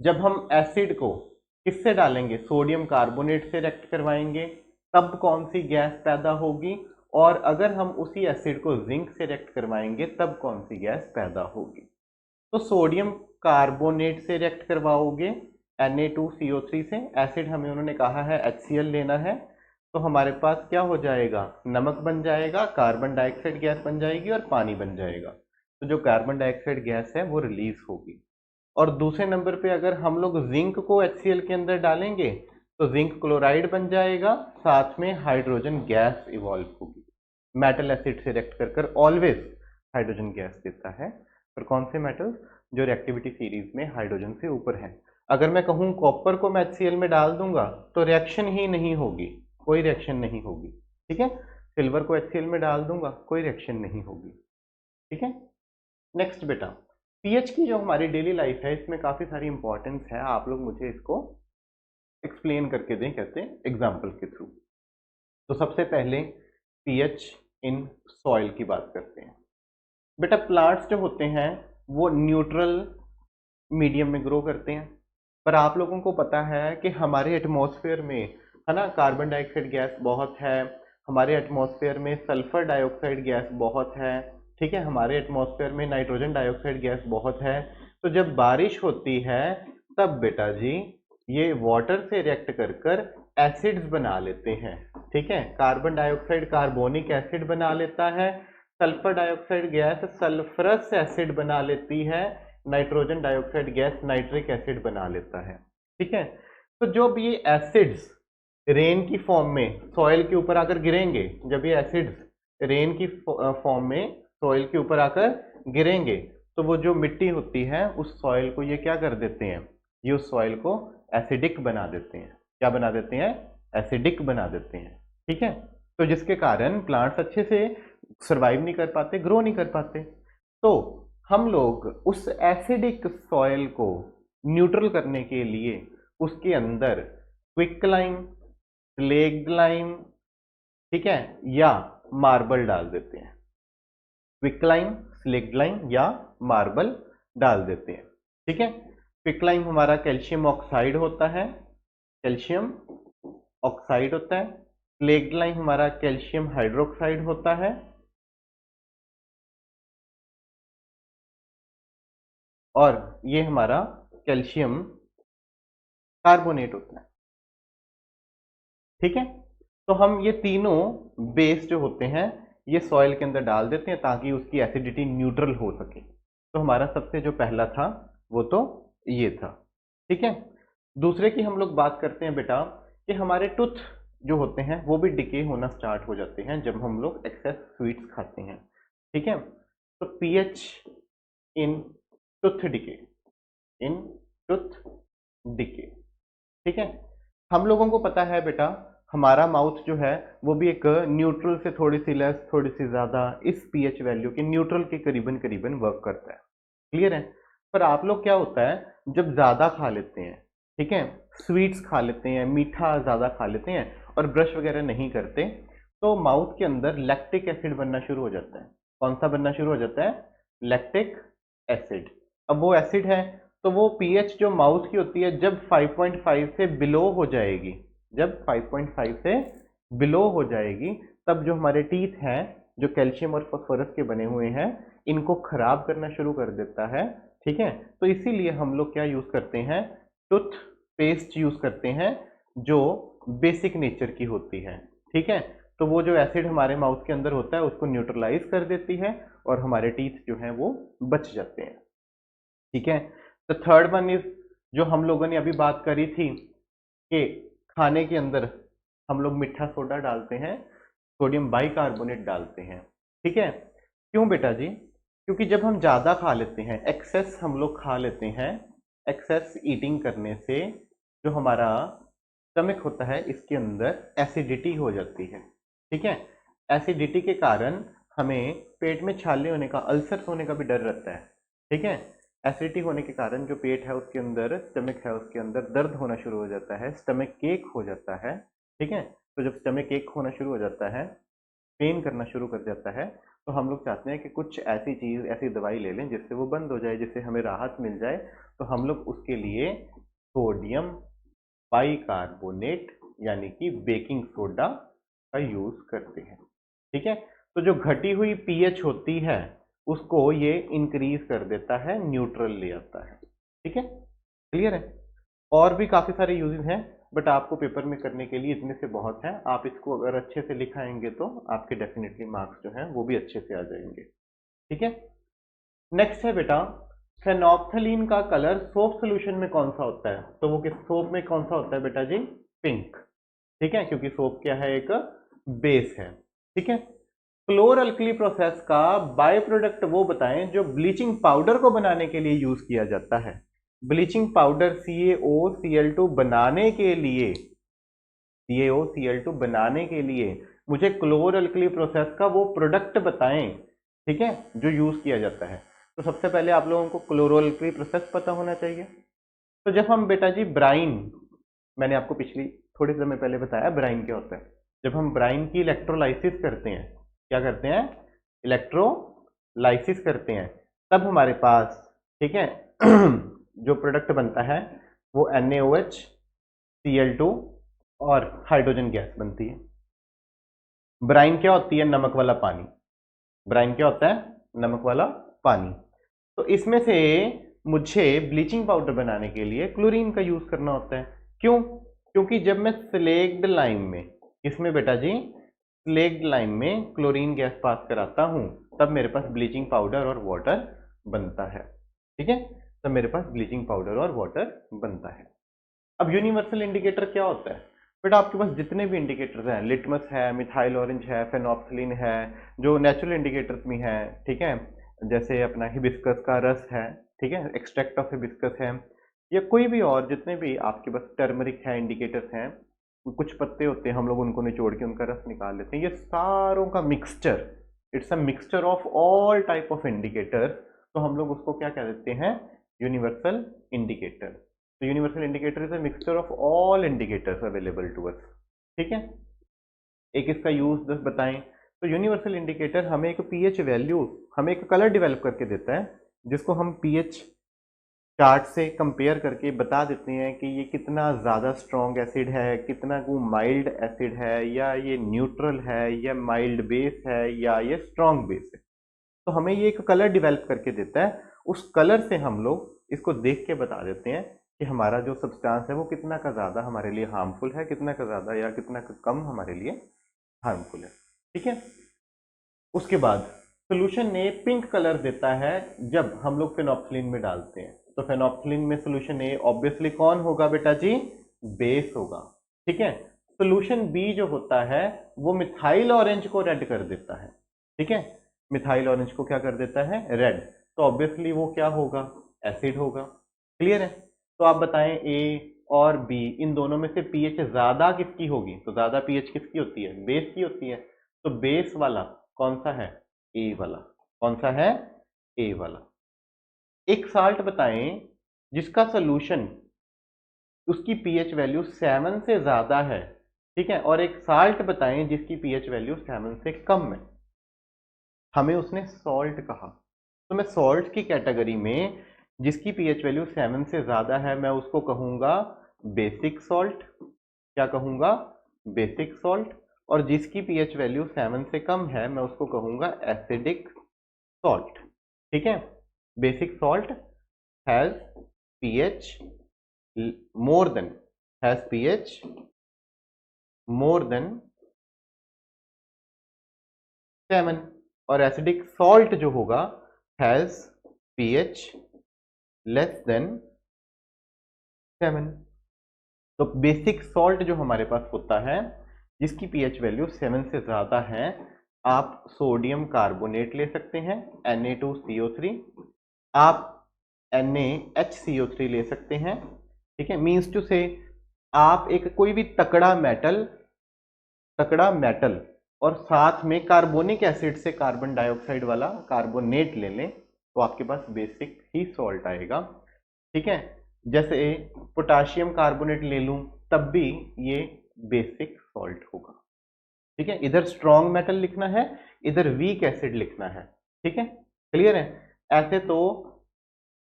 A: जब हम एसिड को किससे डालेंगे? सोडियम कार्बोनेट से रिएक्ट करवाएंगे, तब कौन सी गैस पैदा होगी? और अगर हम उसी एसिड को जिंक से रिएक्ट करवाएंगे तब कौन सी गैस पैदा होगी? तो सोडियम कार्बोनेट से रिएक्ट करवाओगे Na2CO3 से, एसिड हमें उन्होंने कहा है HCl लेना है, तो हमारे पास क्या हो जाएगा? नमक बन जाएगा, कार्बन डाइऑक्साइड गैस बन जाएगी और पानी बन जाएगा। तो जो कार्बन डाइऑक्साइड गैस है वो रिलीज होगी। और दूसरे नंबर पे अगर हम लोग जिंक को HCl के अंदर डालेंगे तो जिंक क्लोराइड बन जाएगा, साथ में हाइड्रोजन गैस इवॉल्व होगी। मेटल एसिड से रिएक्ट कर ऑलवेज हाइड्रोजन गैस देता है। पर कौन से मेटल? जो रिएक्टिविटी सीरीज में हाइड्रोजन से ऊपर है। अगर मैं कहूँ कॉपर को मैं HCl में डाल दूंगा तो रिएक्शन ही नहीं होगी, कोई रिएक्शन नहीं होगी। ठीक है, सिल्वर को HCl में डाल दूंगा, कोई रिएक्शन नहीं होगी। ठीक है, नेक्स्ट बेटा, पीएच की जो हमारी डेली लाइफ है इसमें काफ़ी सारी इंपॉर्टेंस है, आप लोग मुझे इसको एक्सप्लेन करके दें, कहते हैं एग्जाम्पल के थ्रू। तो सबसे पहले पीएच इन सॉइल की बात करते हैं। बेटा प्लांट्स जो होते हैं वो न्यूट्रल मीडियम में ग्रो करते हैं, पर आप लोगों को पता है कि हमारे एटमॉस्फेयर में, है ना, कार्बन डाइऑक्साइड गैस बहुत है, हमारे एटमॉस्फेयर में सल्फर डाइऑक्साइड गैस बहुत है, ठीक है, हमारे एटमॉस्फेयर में नाइट्रोजन डाइऑक्साइड गैस बहुत है। तो जब बारिश होती है तब बेटा जी ये वाटर से रिएक्ट कर कर एसिड्स बना लेते हैं, ठीक है, कार्बन डाइऑक्साइड कार्बोनिक एसिड बना लेता है, sulphur dioxide gas sulphurous acid बना लेती है, nitrogen dioxide gas nitric acid बना लेता है, ठीक है। तो जब ये एसिड्स रेन की फॉर्म में सॉइल के ऊपर आकर गिरेंगे, जब ये एसिड्स रेन की फॉर्म में सॉइल के ऊपर आकर गिरेंगे तो वो जो मिट्टी होती है उस सॉइल को ये क्या कर देते हैं, ये उस सॉइल को एसिडिक बना देते हैं। क्या बना देते हैं? एसिडिक बना देते हैं, ठीक है। तो जिसके कारण प्लांट्स अच्छे से सरवाइव नहीं कर पाते, ग्रो नहीं कर पाते। तो हम लोग उस एसिडिक सॉइल को न्यूट्रल करने के लिए उसके अंदर क्विकलाइम, स्लेग्ड-लाइम, ठीक है, या मार्बल डाल देते हैं। क्विकलाइम, स्लेग्ड-लाइम या मार्बल डाल देते हैं, ठीक है। क्विकलाइम हमारा कैल्शियम ऑक्साइड होता है, कैल्शियम ऑक्साइड होता है। स्लेग्ड-लाइम हमारा कैल्शियम हाइड्रोक्साइड होता है, और ये हमारा कैल्शियम कार्बोनेट होता है, ठीक है। तो हम ये तीनों बेस जो होते हैं ये सॉइल के अंदर डाल देते हैं ताकि उसकी एसिडिटी न्यूट्रल हो सके। तो हमारा सबसे जो पहला था वो तो ये था, ठीक है। दूसरे की हम लोग बात करते हैं बेटा कि हमारे टूथ जो होते हैं वो भी डिके होना स्टार्ट हो जाते हैं जब हम लोग एक्सेस स्वीट्स खाते हैं, ठीक है। तो पीएच इन टूथ डिके, इन टूथ डिके, ठीक है। हम लोगों को पता है बेटा हमारा माउथ जो है वो भी एक न्यूट्रल से थोड़ी सी लेस थोड़ी सी ज़्यादा इस पीएच वैल्यू के न्यूट्रल के करीबन करीबन वर्क करता है, क्लियर है। पर आप लोग क्या होता है जब ज़्यादा खा लेते हैं, ठीक है, स्वीट्स खा लेते हैं, मीठा ज़्यादा खा लेते हैं और ब्रश वगैरह नहीं करते, तो माउथ के अंदर लैक्टिक एसिड बनना शुरू हो जाता है। कौन सा बनना शुरू हो जाता है? Lactic acid. अब वो एसिड है तो वो पीएच जो माउथ की होती है जब 5.5 से बिलो हो जाएगी, जब 5.5 से बिलो हो जाएगी तब जो हमारे टीथ हैं जो कैल्शियम और फास्फोरस के बने हुए हैं इनको खराब करना शुरू कर देता है, ठीक है। तो इसीलिए हम लोग क्या यूज करते हैं? टूथ पेस्ट यूज करते हैं जो बेसिक नेचर की होती है, ठीक है। तो वो जो एसिड हमारे माउथ के अंदर होता है उसको न्यूट्रलाइज कर देती है और हमारे टीथ जो हैं वो बच जाते हैं, ठीक है। तो थर्ड वन इज जो हम लोगों ने अभी बात करी थी कि खाने के अंदर हम लोग मीठा सोडा डालते हैं, सोडियम बाइकार्बोनेट डालते हैं, ठीक है। क्यों बेटा जी? क्योंकि जब हम ज़्यादा खा लेते हैं, एक्सेस हम लोग खा लेते हैं, एक्सेस ईटिंग करने से जो हमारा स्टमक होता है इसके अंदर एसिडिटी हो जाती है, ठीक है। एसिडिटी के कारण हमें पेट में छाले होने का, अल्सर होने का भी डर रहता है, ठीक है। एसिडिटी होने के कारण जो पेट है उसके अंदर, स्टमक है उसके अंदर दर्द होना शुरू हो जाता है, स्टमक केक हो जाता है, ठीक है। तो जब स्टमक केक होना शुरू हो जाता है, पेन करना शुरू कर जाता है, तो हम लोग चाहते हैं कि कुछ ऐसी चीज़, ऐसी दवाई ले लें जिससे वो बंद हो जाए, जिससे हमें राहत मिल जाए। तो हम लोग उसके लिए सोडियम बाइकार्बोनेट यानी कि बेकिंग सोडा का यूज़ करते हैं, ठीक है। तो जो घटी हुई पीएच होती है उसको ये इंक्रीज कर देता है, न्यूट्रल ले आता है, ठीक है, क्लियर है। और भी काफ़ी सारे यूजेस हैं बट आपको पेपर में करने के लिए इतने से बहुत है। आप इसको अगर अच्छे से लिखाएंगे तो आपके डेफिनेटली मार्क्स जो हैं वो भी अच्छे से आ जाएंगे, ठीक है। नेक्स्ट है बेटा, फेनोप्थलीन का कलर सोप सोल्यूशन में कौन सा होता है? तो वो किस सोप में कौन सा होता है बेटा जी? पिंक, ठीक है, क्योंकि सोप क्या है? एक बेस है, ठीक है। क्लोर अल्कली प्रोसेस का बाय प्रोडक्ट वो बताएं जो ब्लीचिंग पाउडर को बनाने के लिए यूज किया जाता है। ब्लीचिंग पाउडर CaOCl2 बनाने के लिए, CaOCl2 बनाने के लिए मुझे क्लोर अल्कली प्रोसेस का वो प्रोडक्ट बताएं, ठीक है, जो यूज किया जाता है। तो सबसे पहले आप लोगों को क्लोरोअल्कली प्रोसेस पता होना चाहिए। तो जब हम बेटा जी ब्राइन, मैंने आपको पिछली थोड़े समय पहले बताया ब्राइन क्या होता है। जब हम ब्राइन की इलेक्ट्रोलाइसिस करते हैं, क्या करते हैं, इलेक्ट्रोलाइसिस करते हैं, तब हमारे पास, ठीक है, जो प्रोडक्ट बनता है वो NaOH, Cl2 और हाइड्रोजन गैस बनती है। ब्राइन क्या होती है, नमक वाला पानी। ब्राइन क्या होता है, नमक वाला पानी। तो इसमें से मुझे ब्लीचिंग पाउडर बनाने के लिए क्लोरीन का यूज करना होता है। क्यों? क्योंकि जब मैं स्लेग्ड लाइम में, किसमें बेटा जी, स्लेग्ड लाइम में क्लोरीन गैस पास कराता हूं, तब मेरे पास ब्लीचिंग पाउडर और वाटर बनता है। ठीक है, तब मेरे पास ब्लीचिंग पाउडर और वाटर बनता है। अब यूनिवर्सल इंडिकेटर क्या होता है बेटा, आपके पास जितने भी इंडिकेटर्स हैं, लिटमस है, मिथाइल ऑरेंज है, फेनोप्थलीन है, जो नेचुरल इंडिकेटर्स भी हैं, ठीक है, जैसे अपना हिबिस्कस का रस है, ठीक है, एक्सट्रैक्ट ऑफ हिबिस्कस है, या कोई भी और जितने भी आपके पास टर्मरिक है इंडिकेटर्स हैं, कुछ पत्ते होते हैं हम लोग उनको निचोड़ के उनका रस निकाल लेते हैं, ये सारों का mixture, it's a mixture of all type of indicators, तो हम लोग उसको क्या कह देते हैं, यूनिवर्सल इंडिकेटर। तो universal indicator is a mixture of all indicators available to us. ठीक है, एक इसका यूज बस बताएं, तो यूनिवर्सल इंडिकेटर हमें एक पीएच वैल्यू, हमें एक कलर डेवलप करके देता है, जिसको हम पीएच चार्ट से कंपेयर करके बता देते हैं कि ये कितना ज़्यादा स्ट्रॉन्ग एसिड है, कितना वो माइल्ड एसिड है, या ये न्यूट्रल है, या माइल्ड बेस है, या ये स्ट्रॉन्ग बेस है। तो हमें ये एक कलर डेवलप करके देता है, उस कलर से हम लोग इसको देख के बता देते हैं कि हमारा जो सब्सटेंस है वो कितना का ज़्यादा हमारे लिए हार्मफुल है, कितना का ज़्यादा या कितना का कम हमारे लिए हार्मफुल है। ठीक है, उसके बाद सोल्यूशन ने पिंक कलर देता है जब हम लोग फेनोप्थलीन में डालते हैं। तो फेनोप्थलीन में सोल्यूशन ए ऑब्वियसली कौन होगा बेटा जी, बेस होगा। ठीक है, सोल्यूशन बी जो होता है वो मिथाइल ऑरेंज को रेड कर देता है। ठीक है, मिथाइल ऑरेंज को क्या कर देता है, रेड। तो ऑब्वियसली वो क्या होगा, एसिड होगा। क्लियर है? तो आप बताएं ए और बी, इन दोनों में से पीएच ज्यादा किसकी होगी, तो ज्यादा पीएच किसकी होती है, बेस की होती है। तो बेस वाला कौन सा है, ए वाला। कौन सा है, ए वाला। एक साल्ट बताएं जिसका सोल्यूशन, उसकी पीएच वैल्यू 7 से ज्यादा है, ठीक है, और एक साल्ट बताएं जिसकी पीएच वैल्यू 7 से कम है। हमें उसने सॉल्ट कहा, तो मैं सॉल्ट की कैटेगरी में जिसकी पीएच वैल्यू 7 से ज्यादा है मैं उसको कहूंगा बेसिक सॉल्ट। क्या कहूंगा, बेसिक सॉल्ट। और जिसकी पीएच वैल्यू 7 से कम है मैं उसको कहूंगा एसिडिक सॉल्ट। ठीक है, basic salt has pH more than, has pH more than 7, और एसिडिक सॉल्ट जो होगा हैज पीएच लेस देन 7। तो बेसिक सॉल्ट जो हमारे पास होता है जिसकी पीएच वैल्यू 7 से ज़्यादा है, आप सोडियम कार्बोनेट ले सकते हैं Na2CO3, आप NaHCO3 ले सकते हैं। ठीक है, मीन्स टू से आप एक कोई भी तकड़ा मेटल और साथ में कार्बोनिक एसिड से कार्बन डाइऑक्साइड वाला कार्बोनेट ले लें तो आपके पास बेसिक ही सॉल्ट आएगा। ठीक है, जैसे पोटाशियम कार्बोनेट ले लूं तब भी ये बेसिक सॉल्ट होगा। ठीक है, इधर स्ट्रॉन्ग मेटल लिखना है, इधर वीक एसिड लिखना है। ठीक है, क्लियर है? ऐसे तो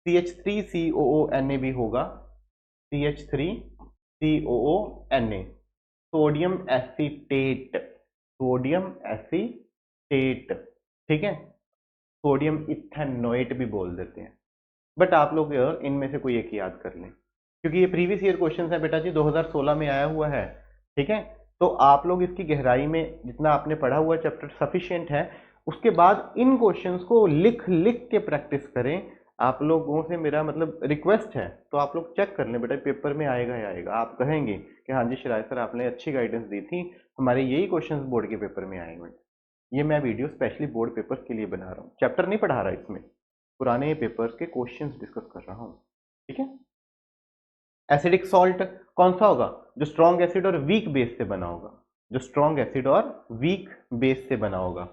A: CH3COONA भी होगा, CH3COONA, sodium acetate, sodium acetate. ठीक है, सोडियम इथेनोएट भी बोल देते हैं। बट आप लोग इनमें से कोई एक याद कर लें, क्योंकि ये प्रीवियस ईयर क्वेश्चन है बेटा जी, 2016 में आया हुआ है। ठीक है, तो आप लोग इसकी गहराई में जितना आपने पढ़ा हुआ चैप्टर सफिशिएंट है, उसके बाद इन क्वेश्चंस को लिख लिख के प्रैक्टिस करें। आप लोगों से मेरा मतलब रिक्वेस्ट है, तो आप लोग चेक कर लें बेटा, पेपर में आएगा ही आएगा। आप कहेंगे कि हाँ जी शिराय सर आपने अच्छी गाइडेंस दी थी, हमारे यही क्वेश्चन बोर्ड के पेपर में आएंगे। ये मैं वीडियो स्पेशली बोर्ड पेपर्स के लिए बना रहा हूँ, चैप्टर नहीं पढ़ा रहा इसमें, पुराने पेपर्स के क्वेश्चंस डिस्कस कर रहा हूँ। ठीक है, एसिडिक सॉल्ट कौन सा होगा, जो स्ट्रॉन्ग एसिड और वीक बेस से बना होगा, जो स्ट्रॉन्ग एसिड और वीक बेस से बना होगा।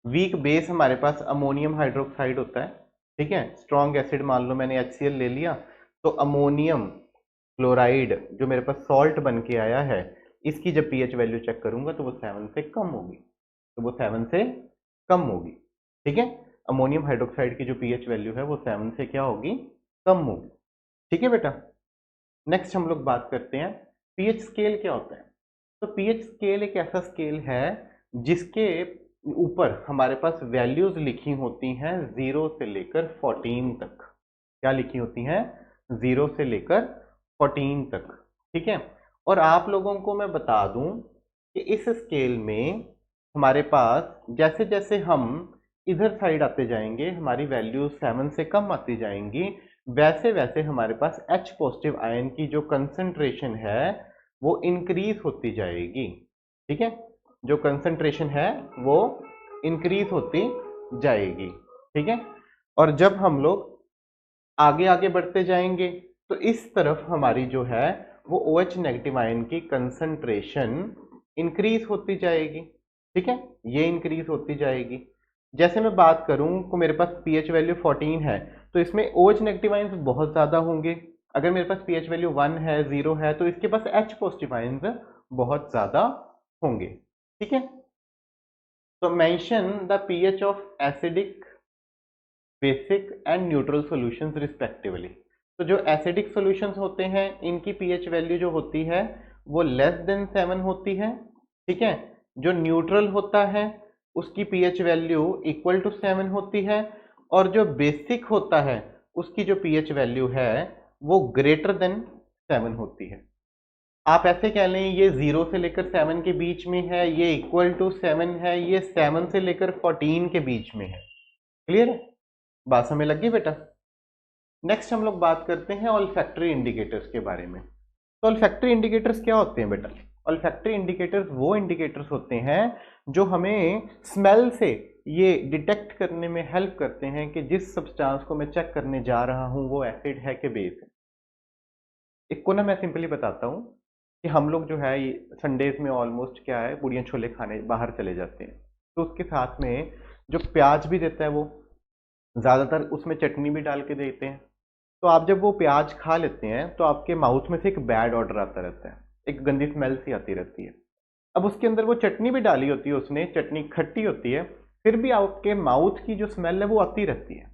A: वीक बेस हमारे पास अमोनियम हाइड्रोक्साइड होता है, ठीक है, स्ट्रॉन्ग एसिड मान लो मैंने HCl ले लिया, तो अमोनियम क्लोराइड जो मेरे पास सॉल्ट बन के आया है, इसकी जब पीएच वैल्यू चेक करूंगा तो वो 7 से कम होगी, तो वो 7 से कम होगी। ठीक है, अमोनियम हाइड्रोक्साइड की जो पीएच वैल्यू है वो 7 से क्या होगी, कम होगी। ठीक है बेटा, नेक्स्ट हम लोग बात करते हैं पीएच स्केल क्या होता है। तो पीएच स्केल एक ऐसा स्केल है जिसके ऊपर हमारे पास वैल्यूज लिखी होती हैं 0 से लेकर 14 तक। क्या लिखी होती हैं, 0 से लेकर 14 तक। ठीक है, और आप लोगों को मैं बता दूं कि इस स्केल में हमारे पास जैसे जैसे हम इधर साइड आते जाएंगे हमारी वैल्यू 7 से कम आती जाएंगी, वैसे वैसे हमारे पास H पॉजिटिव आयन की जो कंसंट्रेशन है वो इंक्रीज होती जाएगी। ठीक है, जो कंसंट्रेशन है वो इंक्रीज होती जाएगी। ठीक है, और जब हम लोग आगे आगे बढ़ते जाएंगे तो इस तरफ हमारी जो है वो OH नेगेटिव आयन की कंसंट्रेशन इंक्रीज होती जाएगी। ठीक है, ये इंक्रीज होती जाएगी। जैसे मैं बात करूं तो मेरे पास पीएच वैल्यू 14 है, तो इसमें OH नेगेटिव आयंस बहुत ज़्यादा होंगे। अगर मेरे पास पीएच वैल्यू 1 है, 0 है, तो इसके पास H पॉजिटिव आयंस बहुत ज़्यादा होंगे। ठीक है, तो mention the pH of acidic, basic and neutral solutions respectively. तो जो एसिडिक सॉल्यूशंस होते हैं इनकी पीएच वैल्यू जो होती है वो लेस देन 7 होती है। ठीक है, जो न्यूट्रल होता है उसकी पीएच वैल्यू इक्वल टू 7 होती है, और जो बेसिक होता है उसकी जो पीएच वैल्यू है वो ग्रेटर देन 7 होती है। आप ऐसे कह लें ये 0 से लेकर 7 के बीच में है, ये इक्वल टू 7 है, ये 7 से लेकर 14 के बीच में है। क्लियर है, बात समझ लग गई बेटा। नेक्स्ट हम लोग बात करते हैं ऑल्फैक्टरी इंडिकेटर्स के बारे में। तो ऑल्फैक्टरी इंडिकेटर्स क्या होते हैं बेटा? ऑल्फैक्टरी इंडिकेटर्स वो इंडिकेटर्स होते हैं जो हमें स्मेल से ये डिटेक्ट करने में हेल्प करते हैं कि जिस सब्सटेंस को मैं चेक करने जा रहा हूं वो एसिड है कि बेस है। एक को ना मैं सिंपली बताता हूँ कि हम लोग जो है संडेज में ऑलमोस्ट क्या है पूड़ियाँ छोले खाने बाहर चले जाते हैं, तो उसके साथ में जो प्याज भी देता है वो ज़्यादातर उसमें चटनी भी डाल के देते हैं। तो आप जब वो प्याज खा लेते हैं तो आपके माउथ में से एक बैड ऑर्डर आता रहता है, एक गंदी स्मेल सी आती रहती है। अब उसके अंदर वो चटनी भी डाली होती है, उसने चटनी खट्टी होती है, फिर भी आपके माउथ की जो स्मेल है वो आती रहती है।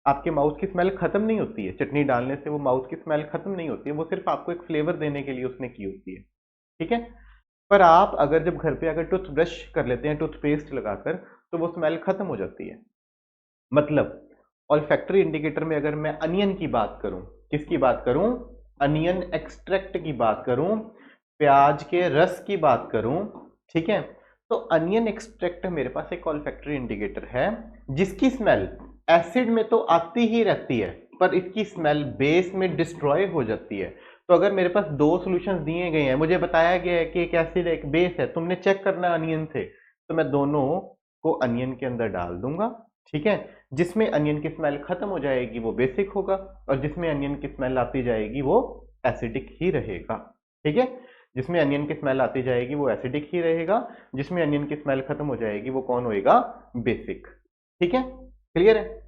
A: आपके माउथ की स्मेल खत्म नहीं होती है, चटनी डालने से वो माउथ की स्मेल खत्म नहीं होती है, वो सिर्फ आपको एक फ्लेवर देने के लिए उसने की होती है। ठीक है, पर आप अगर जब घर पे अगर टूथ ब्रश कर लेते हैं टूथपेस्ट लगाकर तो वो स्मेल खत्म हो जाती है। मतलब ऑल्फैक्टरी इंडिकेटर में अगर मैं अनियन की बात करूं, किसकी बात करूं, अनियन एक्सट्रैक्ट की बात करूं, प्याज के रस की बात करूं, ठीक है, तो अनियन एक्सट्रैक्ट मेरे पास एक ऑल्फैक्टरी इंडिकेटर है जिसकी स्मेल एसिड में तो आती ही रहती है पर इसकी स्मेल बेस में डिस्ट्रॉय हो जाती है। तो अगर मेरे पास दो सॉल्यूशंस दिए गए हैं, मुझे बताया गया है कि एक एसिड एक बेस है, तुमने चेक करना है अनियन से, तो मैं दोनों को अनियन के अंदर डाल दूंगा। ठीक है, जिसमें अनियन की स्मेल खत्म हो जाएगी वो बेसिक होगा, और जिसमें अनियन की स्मेल आती जाएगी वो एसिडिक ही रहेगा। ठीक है, जिसमें अनियन की स्मेल आती जाएगी वो एसिडिक ही रहेगा, जिसमें अनियन की स्मेल खत्म हो जाएगी वो कौन होएगा, बेसिक। ठीक है, क्लियर है।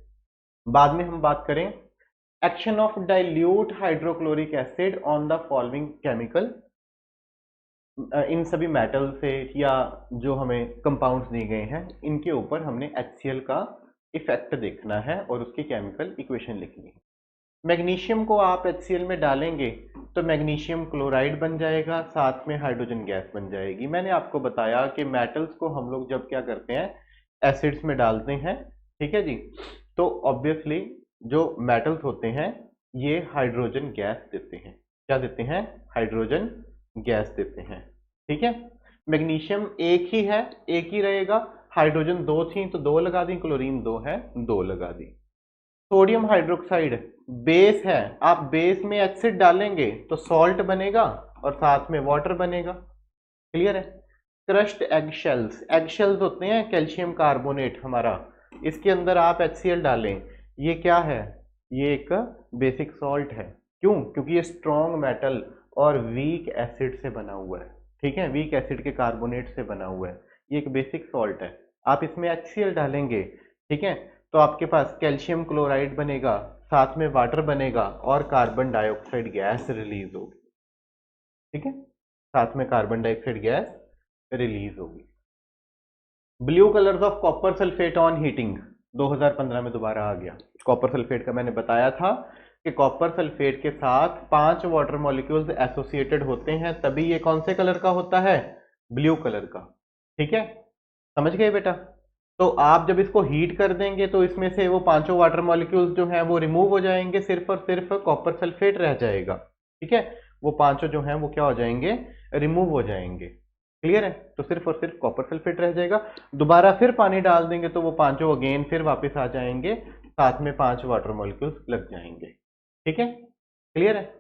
A: बाद में हम बात करें action of dilute hydrochloric acid on the following chemical. इन सभी मेटल से या जो हमें कंपाउंड्स दिए गए हैं इनके ऊपर हमने HCl का इफेक्ट देखना है और उसकी केमिकल इक्वेशन लिखनी है। मैग्नीशियम को आप HCl में डालेंगे तो मैग्नीशियम क्लोराइड बन जाएगा, साथ में हाइड्रोजन गैस बन जाएगी। मैंने आपको बताया कि मेटल्स को हम लोग जब क्या करते हैं एसिड्स में डालते हैं, ठीक है जी, तो ऑब्वियसली जो मेटल्स होते हैं ये हाइड्रोजन गैस देते हैं। क्या देते हैं, हाइड्रोजन गैस देते हैं। ठीक है, मैग्नीशियम एक ही है, एक ही रहेगा, हाइड्रोजन दो थी तो दो लगा दी, क्लोरीन दो है दो लगा दी। सोडियम हाइड्रोक्साइड बेस है, आप बेस में एसिड डालेंगे तो सॉल्ट बनेगा और साथ में वाटर बनेगा। क्लियर है। Crushed egg shells, egg shells होते हैं कैल्शियम कार्बोनेट हमारा, इसके अंदर आप HCl डालें, ये क्या है, ये एक बेसिक सॉल्ट है। क्यों, क्योंकि ये स्ट्रॉन्ग मेटल और वीक एसिड से बना हुआ है। ठीक है, वीक एसिड के कार्बोनेट से बना हुआ है, ये एक बेसिक सॉल्ट है। आप इसमें HCl डालेंगे, ठीक है, तो आपके पास कैल्शियम क्लोराइड बनेगा, साथ में वाटर बनेगा और कार्बन डाइऑक्साइड गैस रिलीज होगी। ठीक है, साथ में कार्बन डाइऑक्साइड गैस रिलीज होगी। Blue colours of copper sulphate on heating 2015 में दोबारा आ गया। कॉपर सल्फेट का मैंने बताया था कि कॉपर सल्फेट के साथ 5 वाटर मॉलिक्यूल्स एसोसिएटेड होते हैं, तभी ये कौन से कलर का होता है, ब्लू कलर का। ठीक है, समझ गए बेटा। तो आप जब इसको हीट कर देंगे तो इसमें से वो 5 वाटर मॉलिक्यूल्स जो हैं वो रिमूव हो जाएंगे, सिर्फ और सिर्फ कॉपर सल्फेट रह जाएगा। ठीक है, वो 5 जो हैं वो क्या हो जाएंगे, रिमूव हो जाएंगे। क्लियर है, तो सिर्फ और सिर्फ कॉपर सल्फेट रह जाएगा। दोबारा फिर पानी डाल देंगे तो वो 5 अगेन फिर वापस आ जाएंगे, साथ में 5 वाटर मॉलिक्यूल्स लग जाएंगे। ठीक है, क्लियर है।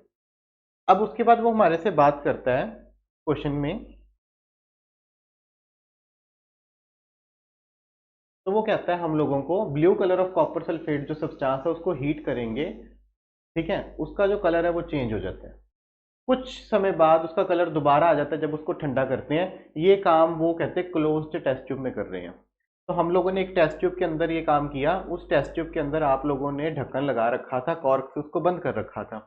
A: अब उसके बाद वो हमारे से बात करता है क्वेश्चन में, तो वो कहता है हम लोगों को blue colour of copper sulphate जो सब्सटेंस है उसको हीट करेंगे, ठीक है, उसका जो कलर है वो चेंज हो जाता है। कुछ समय बाद उसका कलर दोबारा आ जाता है जब उसको ठंडा करते हैं। ये काम वो कहते हैं क्लोज्ड टेस्ट ट्यूब में कर रहे हैं। तो हम लोगों ने एक टेस्ट ट्यूब के अंदर ये काम किया, उस टेस्ट ट्यूब के अंदर आप लोगों ने ढक्कन लगा रखा था, कॉर्क से उसको बंद कर रखा था।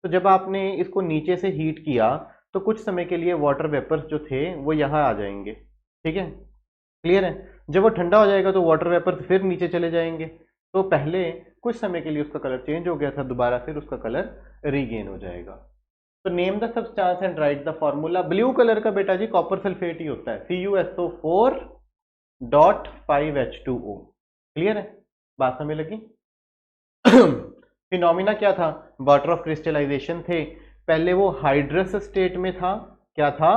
A: तो जब आपने इसको नीचे से हीट किया तो कुछ समय के लिए वाटर वेपर्स जो थे वो यहाँ आ जाएंगे। ठीक है, क्लियर है। जब वो ठंडा हो जाएगा तो वाटर वेपर्स फिर नीचे चले जाएंगे। तो पहले कुछ समय के लिए उसका कलर चेंज हो गया था, दोबारा फिर उसका कलर रीगेन हो जाएगा। तो name the substance and right the formula. Blue colour का बेटा जी कॉपर सल्फेट ही होता है, CuSO4.5H2O। क्लियर है, बात समझ लगी। फिनोमिना क्या था, वाटर ऑफ क्रिस्टलाइजेशन थे। पहले वो हाइड्रस स्टेट में था, क्या था,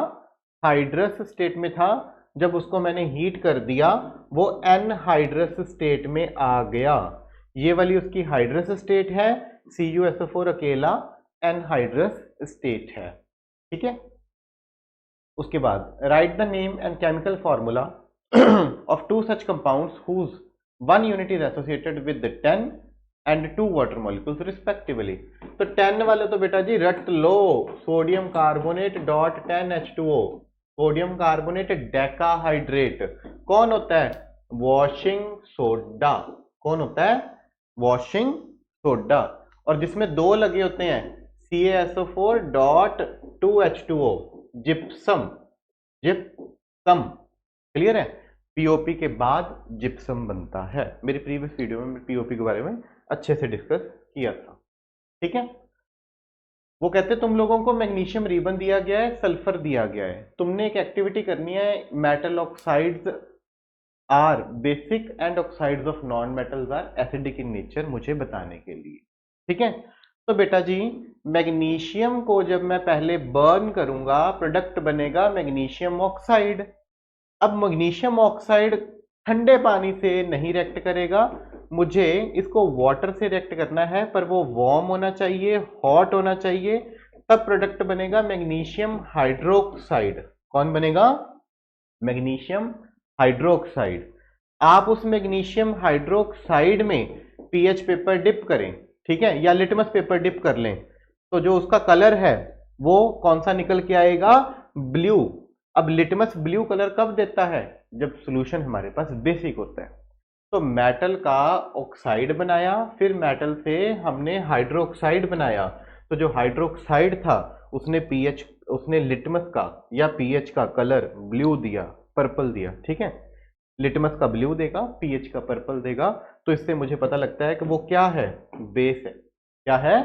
A: हाइड्रस स्टेट में था। जब उसको मैंने हीट कर दिया वो एनहाइड्रस स्टेट में आ गया। ये वाली उसकी हाइड्रस स्टेट है, CuSO4 अकेला एनहाइड्रस स्टेट है। ठीक है, उसके बाद write the name and chemical formula of 2 such compounds whose 1 unit is associated with 10 and 2 water molecules respectively. तो 10 वाले तो बेटा जी रट लो, sodium carbonate dot 10H2O, sodium carbonate decahydrate. कौन होता है, वॉशिंग सोडा। कौन होता है, वॉशिंग सोडा। और जिसमें 2 लगे होते हैं CaSO4.2H2O, जिप्सम। जिप्सम, क्लियर है। पीओपी के बाद जिप्सम बनता है। मेरी प्रीवियस वीडियो में पीओपी के बारे में अच्छे से डिस्कस किया था। ठीक है, वो कहते तुम लोगों को मैग्नीशियम रिबन दिया गया है, सल्फर दिया गया है, तुमने एक एक्टिविटी करनी है, metal oxides are basic and oxides of non metals are acidic in nature, मुझे बताने के लिए। ठीक है, तो बेटा जी मैग्नीशियम को जब मैं पहले बर्न करूंगा प्रोडक्ट बनेगा मैग्नीशियम ऑक्साइड। अब मैग्नीशियम ऑक्साइड ठंडे पानी से नहीं रिएक्ट करेगा, मुझे इसको वाटर से रिएक्ट करना है, पर वो वार्म होना चाहिए, हॉट होना चाहिए, तब प्रोडक्ट बनेगा मैग्नीशियम हाइड्रोक्साइड। कौन बनेगा, मैग्नीशियम हाइड्रोक्साइड। आप उस मैग्नीशियम हाइड्रोक्साइड में पीएच पेपर डिप करें, ठीक है, या लिटमस पेपर डिप कर लें, तो जो उसका कलर है वो कौन सा निकल के आएगा, ब्लू। अब लिटमस ब्लू कलर कब देता है, जब सॉल्यूशन हमारे पास बेसिक होता है। तो मेटल का ऑक्साइड बनाया, फिर मेटल से हमने हाइड्रोक्साइड बनाया, तो जो हाइड्रोक्साइड था उसने लिटमस का या पीएच का कलर ब्लू दिया, पर्पल दिया। ठीक है, लिटमस का ब्लू देगा, पीएच का पर्पल देगा। तो इससे मुझे पता लगता है कि वो क्या है, बेस है। क्या है,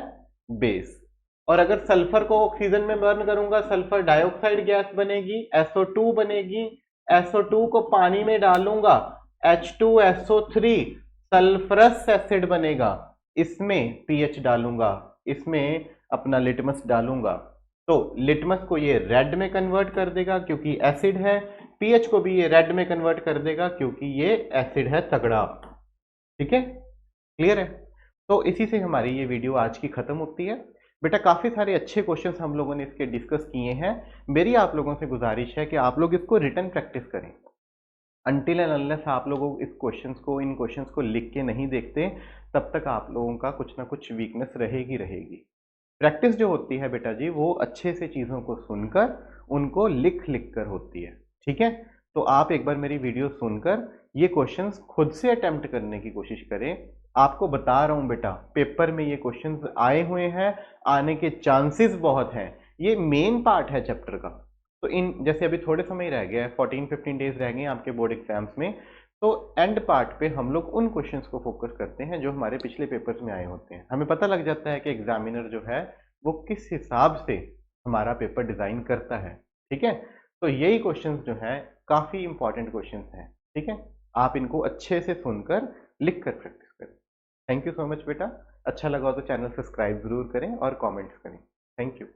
A: बेस। और अगर सल्फर को ऑक्सीजन में बर्न करूंगा, सल्फर डाइऑक्साइड गैस बनेगी, SO2 बनेगी। SO2 को पानी में डालूंगा, H2SO3 सल्फरस एसिड बनेगा। इसमें पीएच डालूंगा, इसमें अपना लिटमस डालूंगा, तो लिटमस को ये रेड में कन्वर्ट कर देगा क्योंकि एसिड है, पीएच को भी ये रेड में कन्वर्ट कर देगा क्योंकि ये एसिड है तगड़ा। ठीक है, क्लियर है। तो इसी से हमारी ये वीडियो आज की खत्म होती है। बेटा काफी सारे अच्छे क्वेश्चंस हम लोगों ने इसके डिस्कस किए हैं। मेरी आप लोगों से गुजारिश है कि आप लोग इसको रिटन प्रैक्टिस करें। अनटिल एंड अनलेस आप लोगों इन क्वेश्चंस को लिख के नहीं देखते, तब तक आप लोगों का कुछ ना कुछ वीकनेस रहेगी। प्रैक्टिस जो होती है बेटा जी वो अच्छे से चीज़ों को सुनकर उनको लिख कर होती है। ठीक है, तो आप एक बार मेरी वीडियो सुनकर ये क्वेश्चंस खुद से अटेम्प्ट करने की कोशिश करें। आपको बता रहा हूं बेटा, पेपर में ये क्वेश्चंस आए हुए हैं, आने के चांसेस बहुत हैं। ये मेन पार्ट है चैप्टर का। तो इन जैसे अभी थोड़े समय ही रह गया है, 14-15 डेज रह गए हैं आपके बोर्ड एग्जाम्स में, तो एंड पार्ट पे हम लोग उन क्वेश्चंस को फोकस करते हैं जो हमारे पिछले पेपर्स में आए होते हैं। हमें पता लग जाता है कि एग्जामिनर जो है वो किस हिसाब से हमारा पेपर डिजाइन करता है। ठीक है, तो यही क्वेश्चंस जो हैं काफी इंपॉर्टेंट क्वेश्चंस हैं। ठीक है, आप इनको अच्छे से सुनकर लिख कर प्रैक्टिस करें। थैंक यू सो मच बेटा। अच्छा लगा हो तो चैनल सब्सक्राइब जरूर करें और कमेंट्स करें। Thank you.